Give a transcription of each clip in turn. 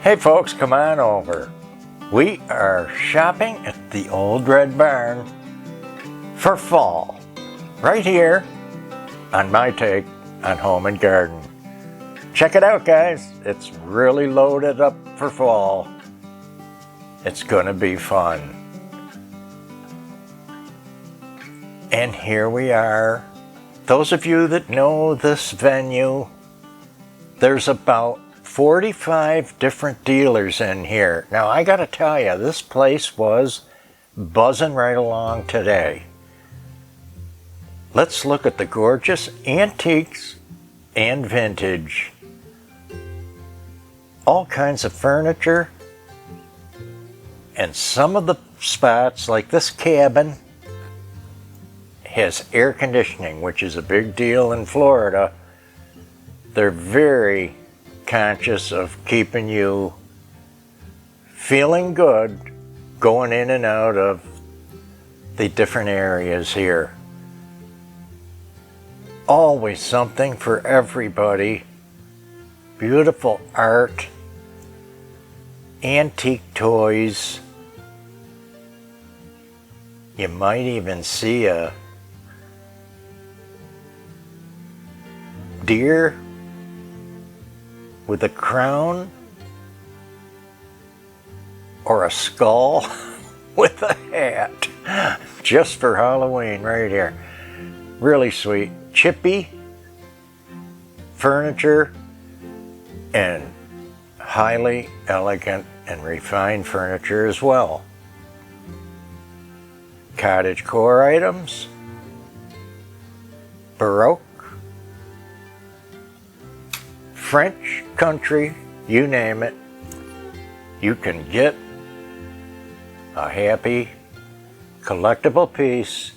Hey folks, come on over. We are shopping at the Old Ren Barn for fall, right here on my take on home and garden. Check it out, guys. It's really loaded up for fall. It's gonna be fun. And here we are. Those of you that know this venue, there's about 45 different dealers in here. Now I gotta tell you, this place was buzzing right along today. Let's look at the gorgeous antiques and vintage. All kinds of furniture. And some of the spots, like this cabin, has air conditioning, which is a big deal in Florida. They're very conscious of keeping you feeling good going in and out of the different areas here. Always something for everybody. Beautiful art, antique toys. You might even see a deer with a crown, or a skull with a hat, just for Halloween right here. Really sweet. Chippy furniture and highly elegant and refined furniture as well. Cottage core items, Baroque, French, country, you name it, you can get a happy collectible piece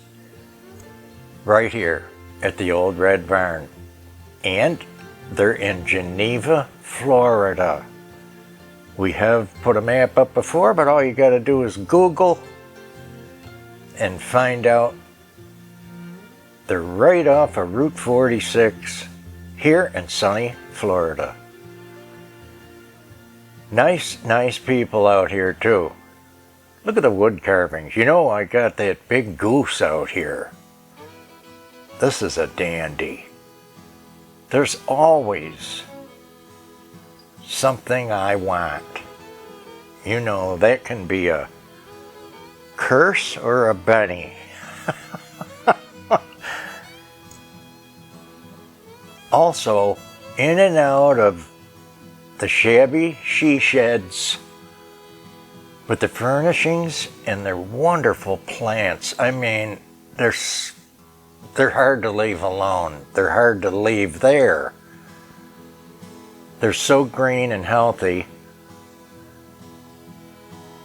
right here at the Old Ren Barn. And they're in Geneva, Florida. We have put a map up before, but all you gotta do is Google and find out they're right off of Route 46 here in sunny Florida. Nice people out here too. Look at the wood carvings. You know, I got that big goose out here. This is a dandy. There's always something I want. You know, that can be a curse or a Benny. Also, in and out of the shabby she sheds with the furnishings and their wonderful plants. I mean, they're hard to leave alone. They're hard to leave there. They're so green and healthy.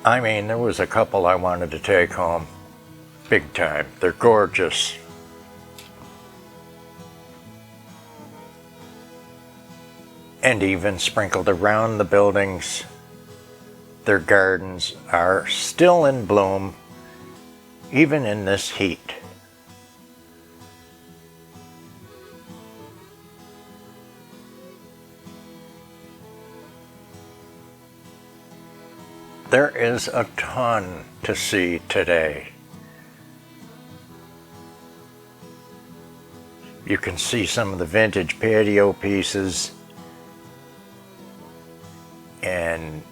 I mean, there was a couple I wanted to take home. Big time. They're gorgeous. And even sprinkled around the buildings, their gardens are still in bloom, even in this heat. There is a ton to see today. You can see some of the vintage patio pieces. And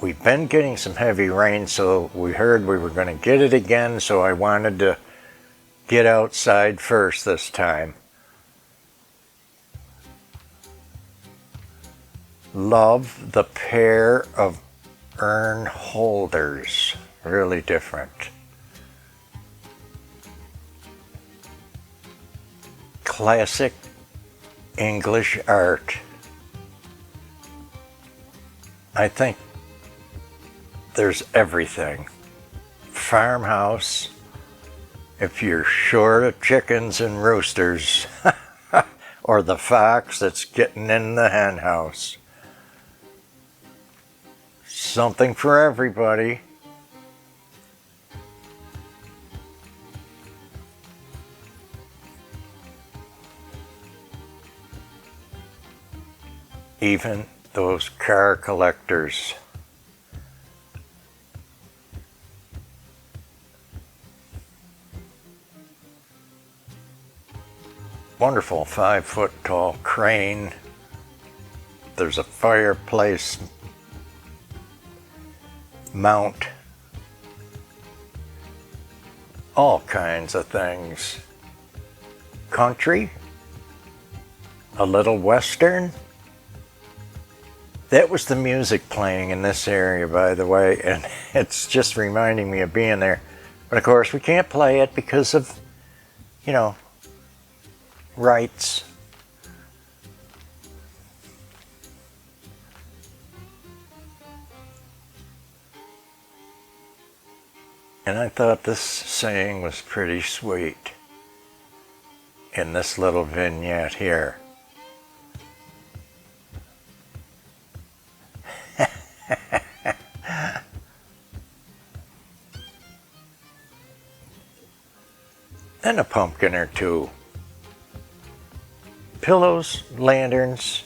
we've been getting some heavy rain, so we heard we were going to get it again, so I wanted to get outside first this time. Love the pair of urn holders. Really different. Classic English art. I think there's everything. Farmhouse, if you're short of chickens and roosters, or the fox that's getting in the hen house. Something for everybody. Even those car collectors. Wonderful 5-foot tall crane. There's a fireplace mount. All kinds of things. Country. A little western. That was the music playing in this area, by the way, and it's just reminding me of being there. But of course, we can't play it because of, you know, rights. And I thought this saying was pretty sweet in this little vignette here. And a pumpkin or two. Pillows, lanterns,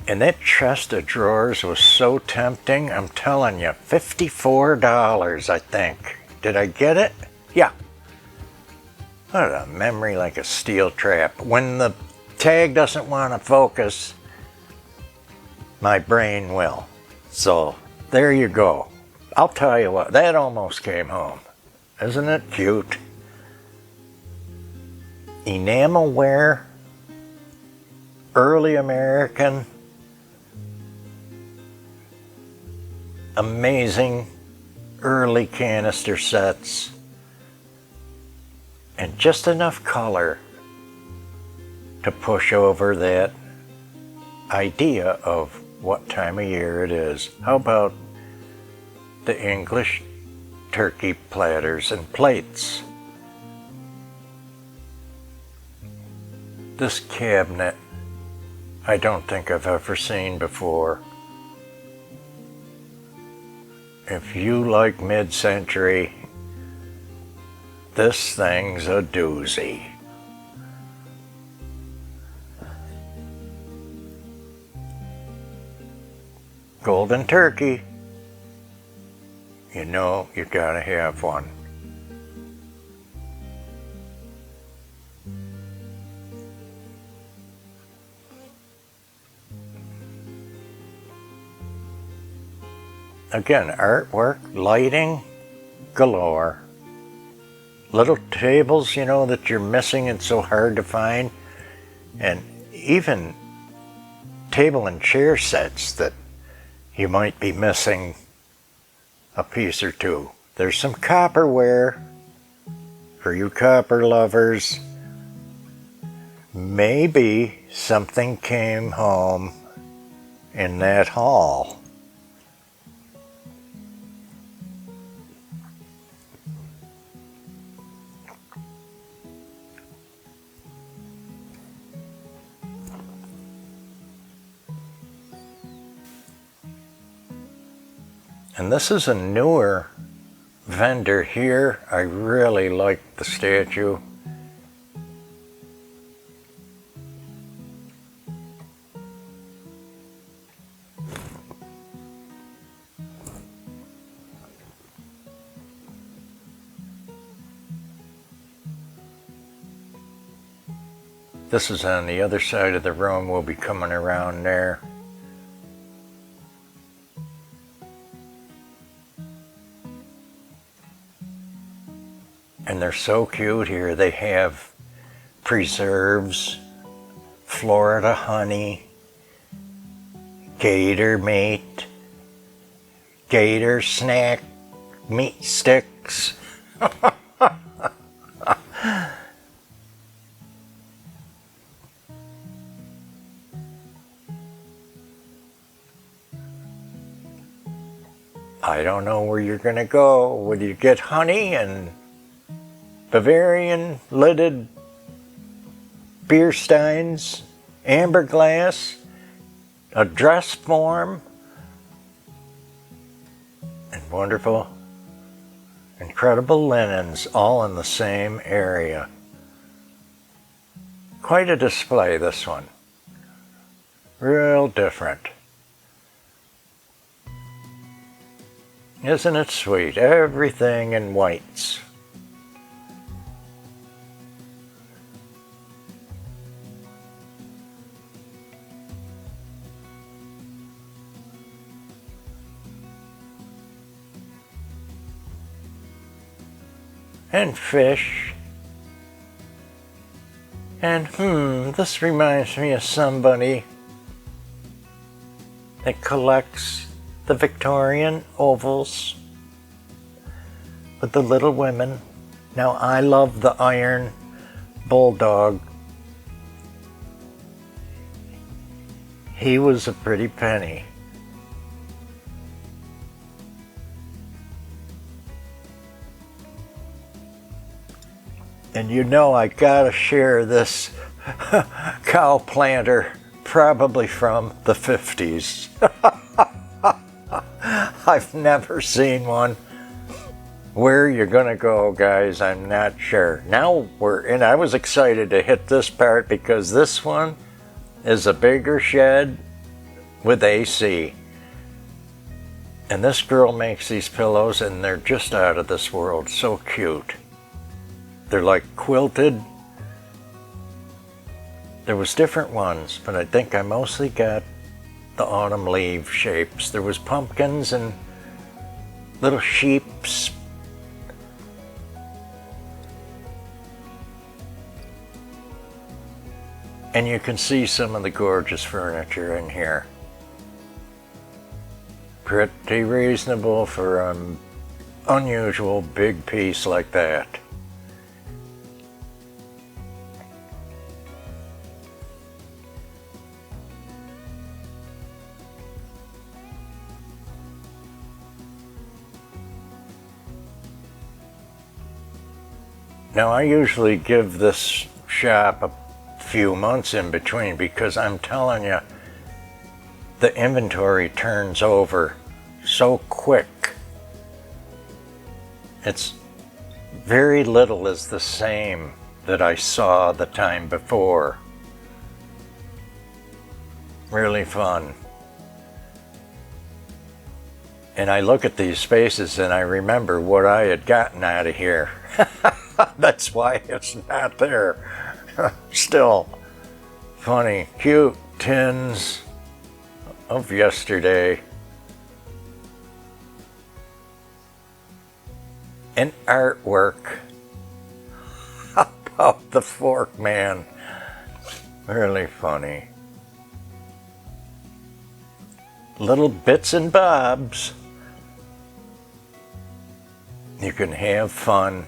and that chest of drawers was so tempting. I'm telling you, $54, I think. Did I get it? Yeah. What a memory, like a steel trap. When the tag doesn't want to focus, my brain will. So there you go. I'll tell you what, that almost came home. Isn't it cute? Enamelware, early American, amazing early canister sets, and just enough color to push over that idea of what time of year it is. How about the English turkey platters and plates? This cabinet, I don't think I've ever seen before. If you like mid-century, this thing's a doozy. Golden turkey. You know you gotta have one. Again, artwork, lighting, galore. Little tables, you know, that you're missing, it's so hard to find. And even table and chair sets that you might be missing a piece or two. There's some copperware for you copper lovers. Maybe something came home in that haul. And this is a newer vendor here. I really like the statue. This is on the other side of the room. We'll be coming around there. And they're so cute here. They have preserves, Florida honey, gator meat, gator snack meat sticks. I don't know where you're gonna go. Would you get honey and Bavarian lidded beer steins, amber glass, a dress form, and wonderful, incredible linens all in the same area. Quite a display, this one. Real different. Isn't it sweet? Everything in whites. And fish. And this reminds me of somebody that collects the Victorian ovals with the little women. Now I love the iron bulldog. He was a pretty penny. And you know I gotta share this cow planter, probably from the 50s. I've never seen one. Where you're gonna go, guys, I'm not sure. Now I was excited to hit this part because this one is a bigger shed with AC. And this girl makes these pillows and they're just out of this world, so cute. They're like quilted. There was different ones, but I think I mostly got the autumn leaf shapes. There was pumpkins and little sheeps. And you can see some of the gorgeous furniture in here. Pretty reasonable for an unusual big piece like that. Now I usually give this shop a few months in between because I'm telling you, the inventory turns over so quick. It's very little is the same that I saw the time before. Really fun. And I look at these spaces and I remember what I had gotten out of here. That's why it's not there. Still funny, cute tins of yesterday. And artwork. How about the fork man? Really funny. Little bits and bobs. You can have fun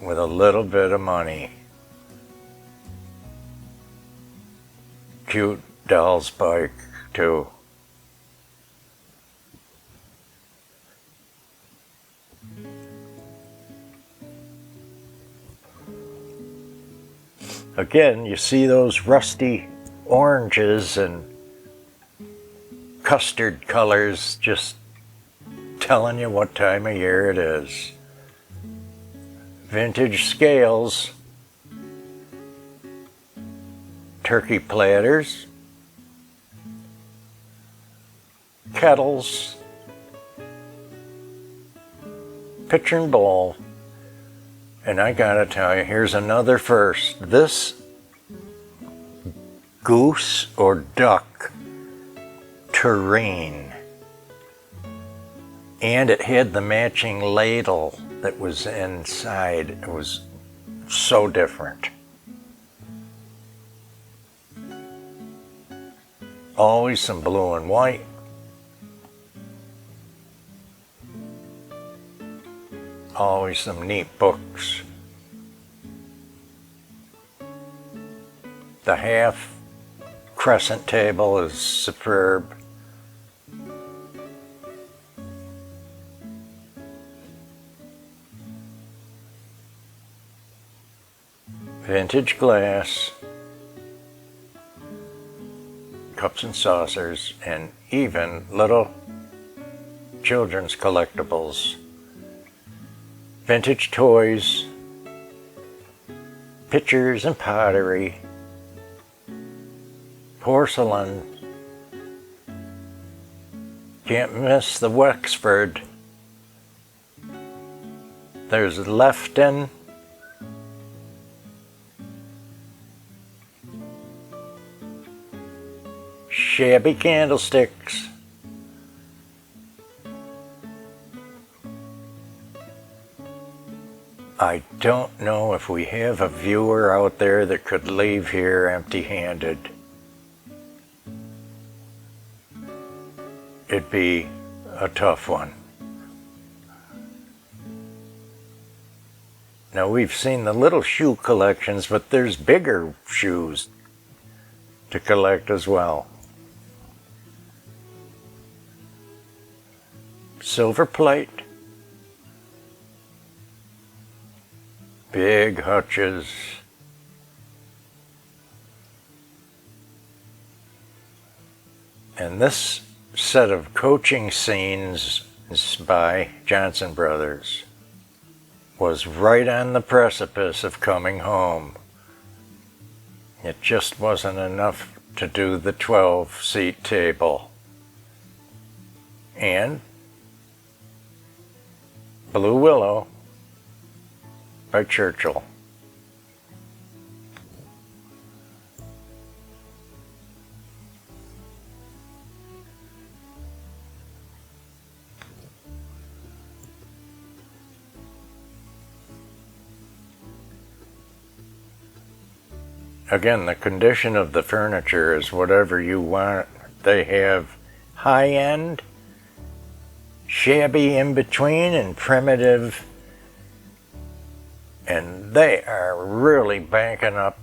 with a little bit of money. Cute doll's bike, too. Again, you see those rusty oranges and custard colors just telling you what time of year it is. Vintage scales, turkey platters, kettles, pitcher and bowl. And I gotta tell you, here's another first. This goose or duck tureen. And it had the matching ladle that was inside. It was so different. Always some blue and white. Always some neat books. The half crescent table is superb. Vintage glass, cups and saucers, and even little children's collectibles. Vintage toys, pictures and pottery, porcelain. Can't miss the Wexford. There's Lefton. Shabby candlesticks. I don't know if we have a viewer out there that could leave here empty-handed. It'd be a tough one. Now we've seen the little shoe collections, but there's bigger shoes to collect as well. Silver plate. Big hutches. And this set of coaching scenes by Johnson Brothers was right on the precipice of coming home. It just wasn't enough to do the 12-seat table. And Blue Willow by Churchill. Again, the condition of the furniture is whatever you want. They have high-end, shabby in between, and primitive. And they are really banking up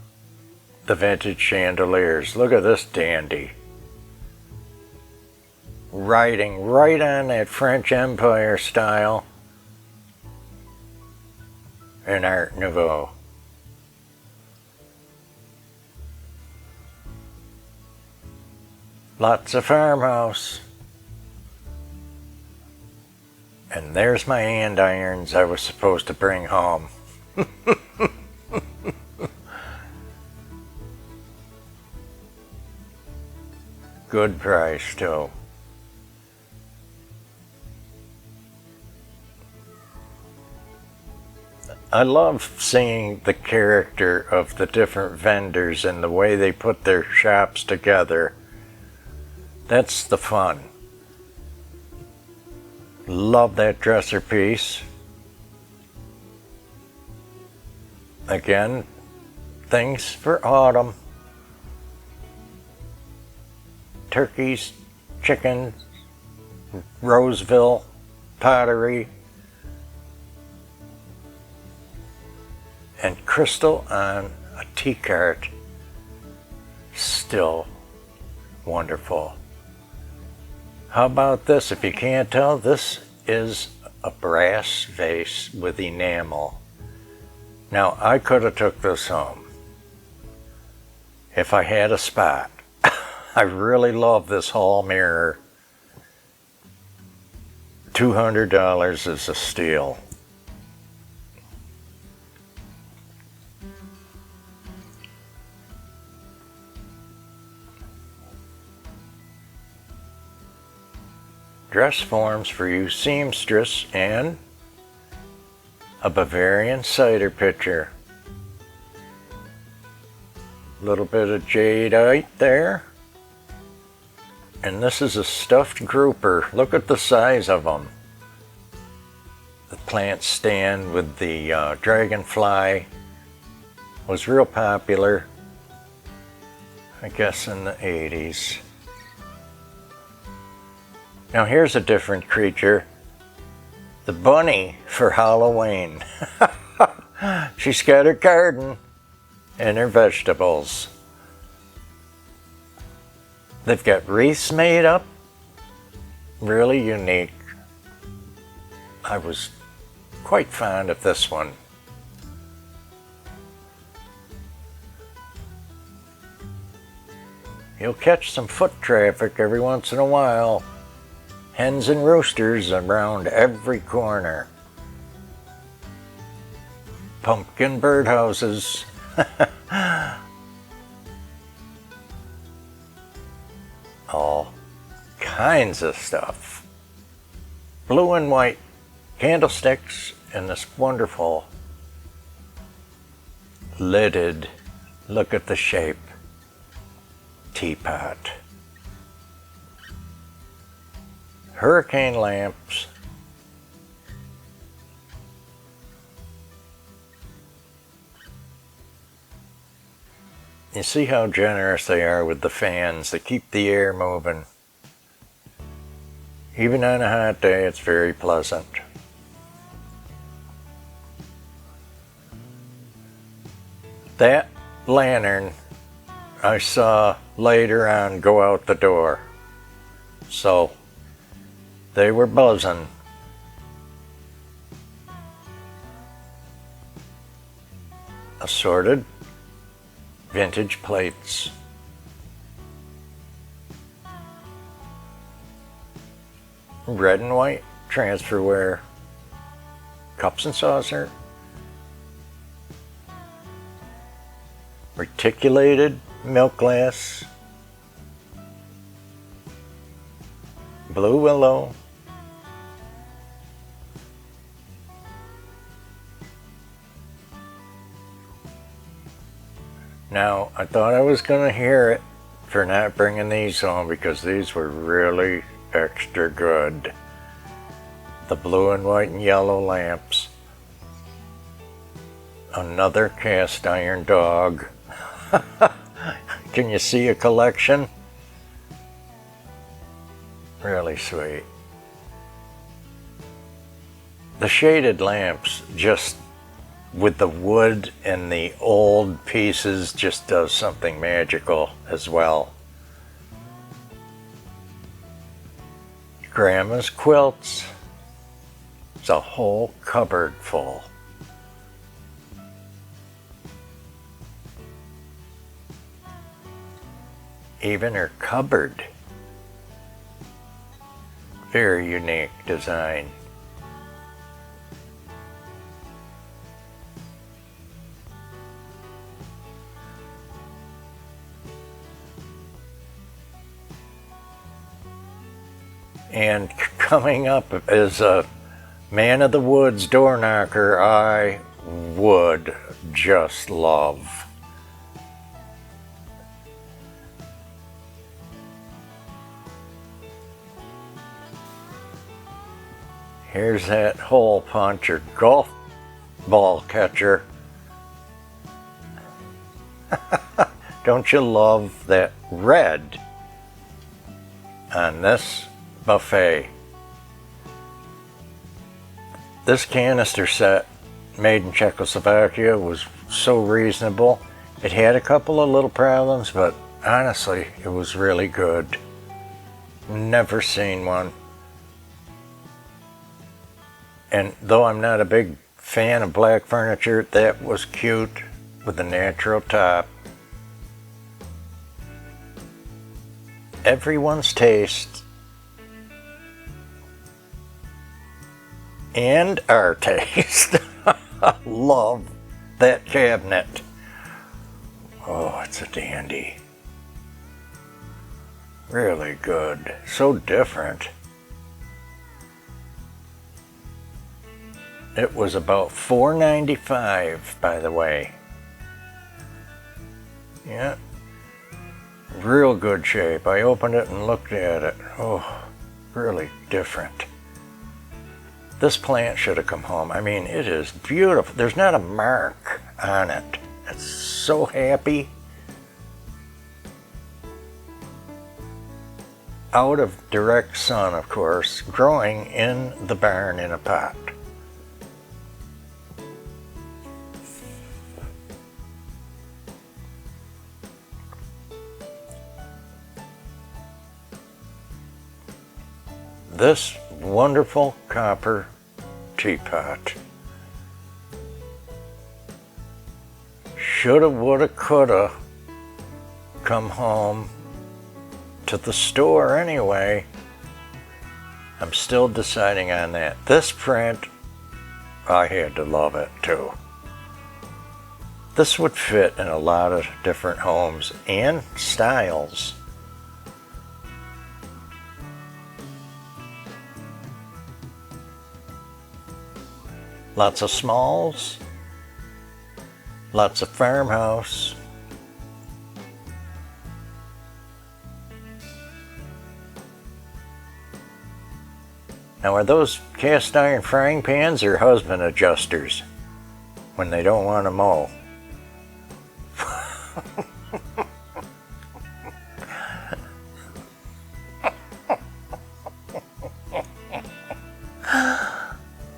the vintage chandeliers. Look at this dandy. Riding right on that French Empire style and Art Nouveau. Lots of Farmhouse. And there's my andirons I was supposed to bring home. Good price too. I love seeing the character of the different vendors and the way they put their shops together. That's the fun. Love that dresser piece. Again, things for autumn. Turkeys, chickens, Roseville, pottery, and crystal on a tea cart. Still wonderful. How about this? If you can't tell, this is a brass vase with enamel. Now, I could have took this home if I had a spot. I really love this hall mirror. $200 is a steal. Dress forms for you seamstress and a Bavarian cider pitcher. A little bit of jadeite there. And this is a stuffed grouper. Look at the size of them. The plant stand with the dragonfly was real popular, I guess, in the 80s. Now here's a different creature. The bunny for Halloween. She's got her garden and her vegetables. They've got wreaths made up. Really unique. I was quite fond of this one. You'll catch some foot traffic every once in a while. Hens and roosters around every corner. Pumpkin birdhouses. kinds of stuff. Blue and white candlesticks and this wonderful lidded, look at the shape, teapot. Hurricane lamps. You see how generous they are with the fans. They keep the air moving. Even on a hot day, it's very pleasant. That lantern I saw later on go out the door. So they were buzzing. Assorted vintage plates. Red and white transferware. Cups and saucer. Reticulated milk glass. Blue willow. Now, I thought I was going to hear it for not bringing these home because these were really extra good. The blue and white and yellow lamps. Another cast iron dog. Can you see a collection? Really sweet. The shaded lamps, just with the wood and the old pieces, just does something magical as well. Grandma's quilts. It's a whole cupboard full. Even her cupboard. Very unique design. And coming up as a man of the woods door knocker, I would just love. Here's that hole punch or golf ball catcher. Don't you love that red on this buffet? This canister set, made in Czechoslovakia, was so reasonable. It had a couple of little problems, but honestly, it was really good. Never seen one. And though I'm not a big fan of black furniture, that was cute with a natural top. Everyone's taste. And our taste. Love that cabinet. Oh, it's a dandy. Really good. So different. It was about $4.95, by the way. Yeah. Real good shape. I opened it and looked at it. Oh, really different. This plant should have come home. I mean, it is beautiful. There's not a mark on it. It's so happy. Out of direct sun, of course, growing in the barn in a pot. This wonderful copper teapot. Shoulda, woulda, coulda come home to the store anyway. I'm still deciding on that. This print, I had to love it too. This would fit in a lot of different homes and styles. Lots of Smalls. Lots of Farmhouse. Now, are those cast iron frying pans or husband adjusters when they don't want to mow?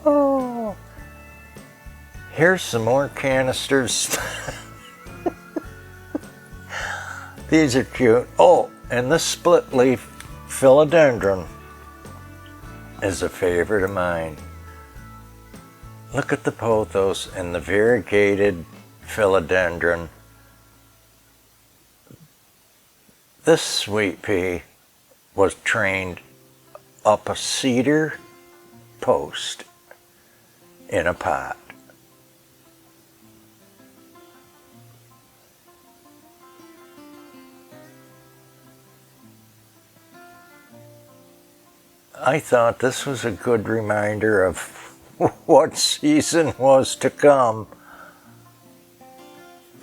Oh, here's some more canisters. These are cute. Oh, and this split leaf philodendron is a favorite of mine. Look at the pothos and the variegated philodendron. This sweet pea was trained up a cedar post in a pot. I thought this was a good reminder of what season was to come,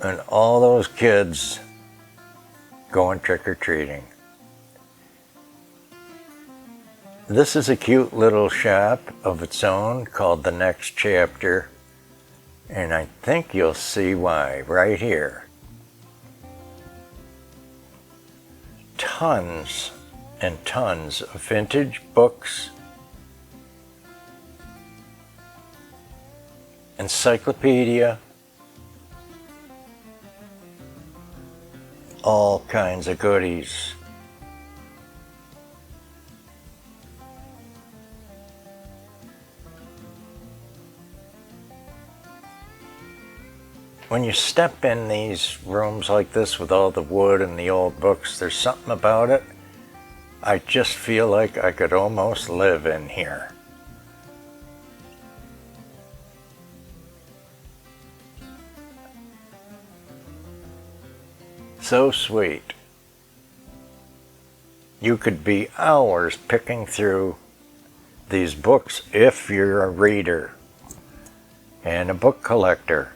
and all those kids going trick-or-treating. This is a cute little shop of its own called The Next Chapter, and I think you'll see why right here. Tons and tons of vintage books, encyclopedia, all kinds of goodies. When you step in these rooms like this with all the wood and the old books, there's something about it. I just feel like I could almost live in here. So sweet. You could be hours picking through these books if you're a reader and a book collector.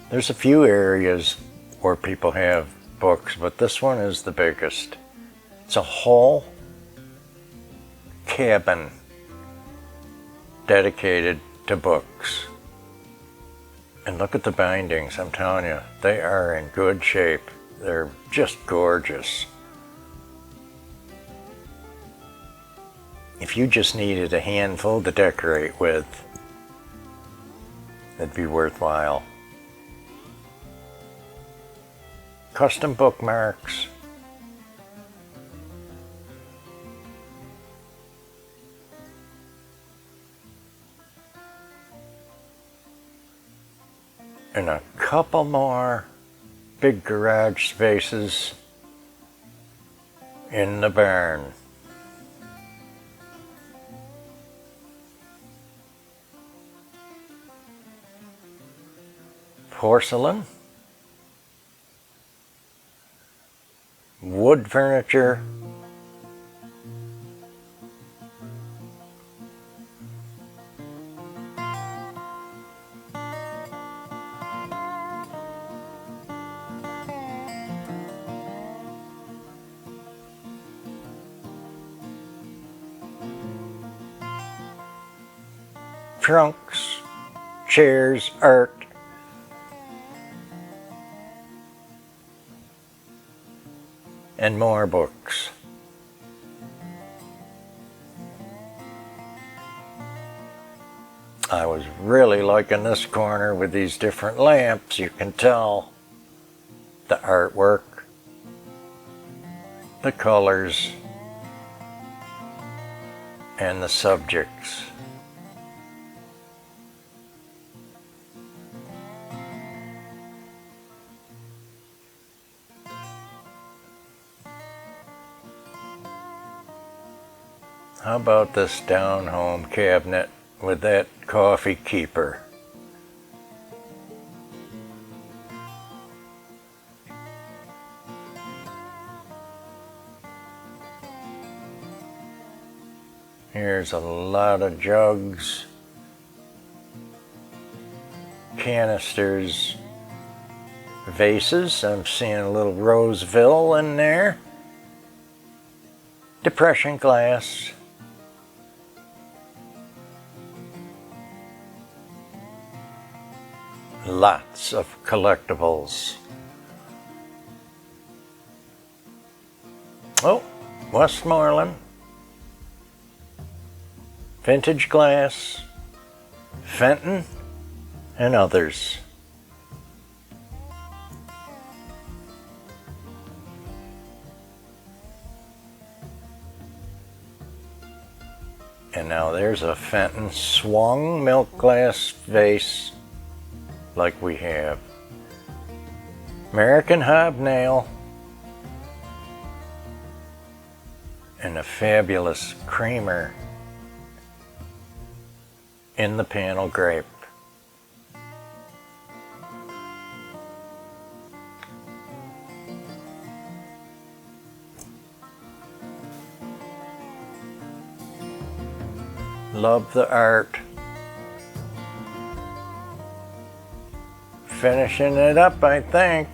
There's a few areas where people have books, but this one is the biggest. It's a whole cabin dedicated to books. And look at the bindings, I'm telling you, they are in good shape. They're just gorgeous. If you just needed a handful to decorate with, it'd be worthwhile. Custom bookmarks. And a couple more big garage spaces in the barn. Porcelain, wood furniture, trunks, chairs, art, and more books. I was really liking this corner with these different lamps. You can tell the artwork, the colors, and the subjects. How about this down-home cabinet with that coffee keeper? Here's a lot of jugs, canisters, vases. I'm seeing a little Roseville in there. Depression glass. Lots of collectibles. Oh, Westmoreland. Vintage glass. Fenton and others. And now there's a Fenton swung milk glass vase like we have. American hobnail. And a fabulous creamer in the panel grape. Love the art. Finishing it up, I think.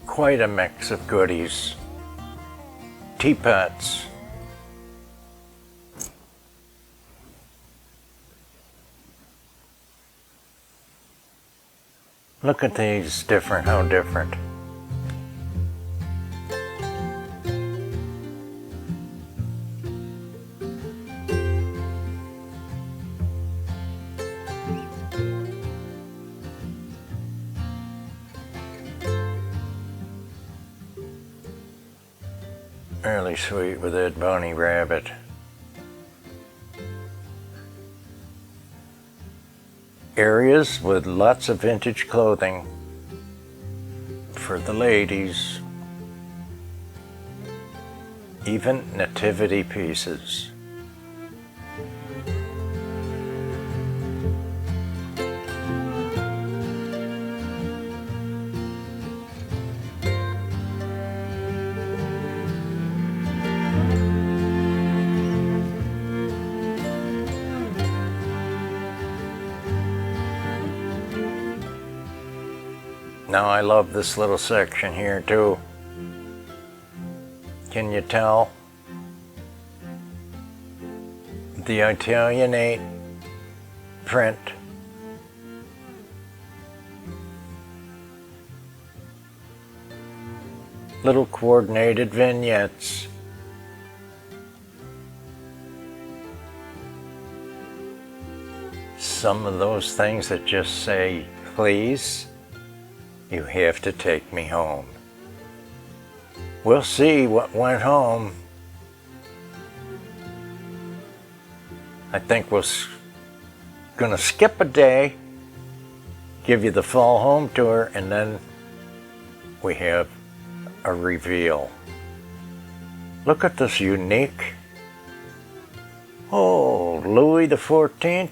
Quite a mix of goodies. Teapots. Look at these different, how different. Really sweet with that bunny rabbit. Areas with lots of vintage clothing for the ladies. Even nativity pieces. Now I love this little section here too. Can you tell? The Italianate print. Little coordinated vignettes. Some of those things that just say, please, you have to take me home. We'll see what went home. I think we're gonna skip a day, give you the fall home tour, and then we have a reveal. Look at this unique, Louis the 14th,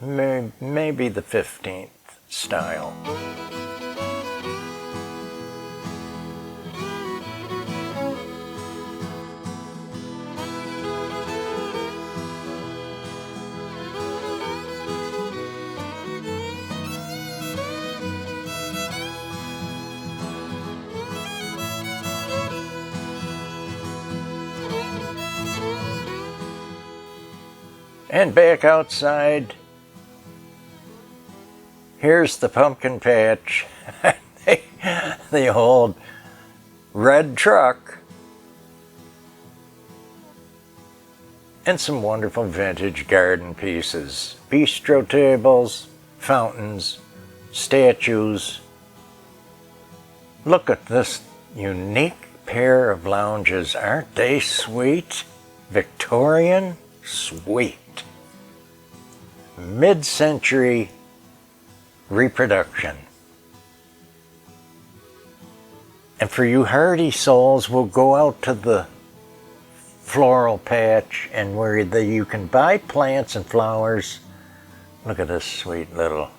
maybe the 15th style. And back outside, here's the pumpkin patch, the old red truck, and some wonderful vintage garden pieces, bistro tables, fountains, statues. Look at this unique pair of lounges. Aren't they sweet? Victorian, sweet. Mid-century reproduction. And for you hardy souls, we'll go out to the floral patch and where you can buy plants and flowers Look at this sweet little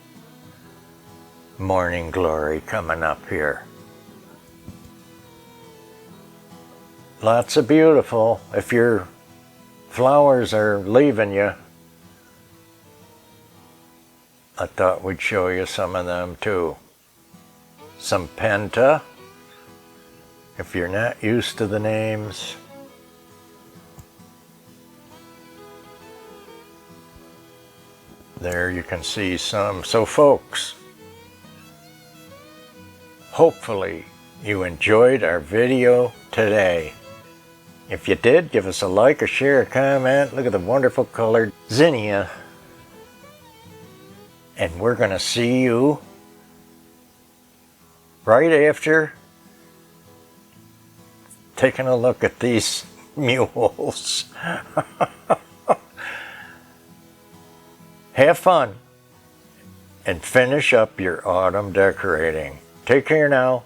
morning glory coming up here. Lots of beautiful. If your flowers are leaving you, I thought we'd show you some of them too. Some Penta, if you're not used to the names. There you can see some. So folks, hopefully you enjoyed our video today. If you did, give us a like, a share, a comment. Look at the wonderful colored zinnia. And we're going to see you right after taking a look at these mules. Have fun and finish up your autumn decorating. Take care now.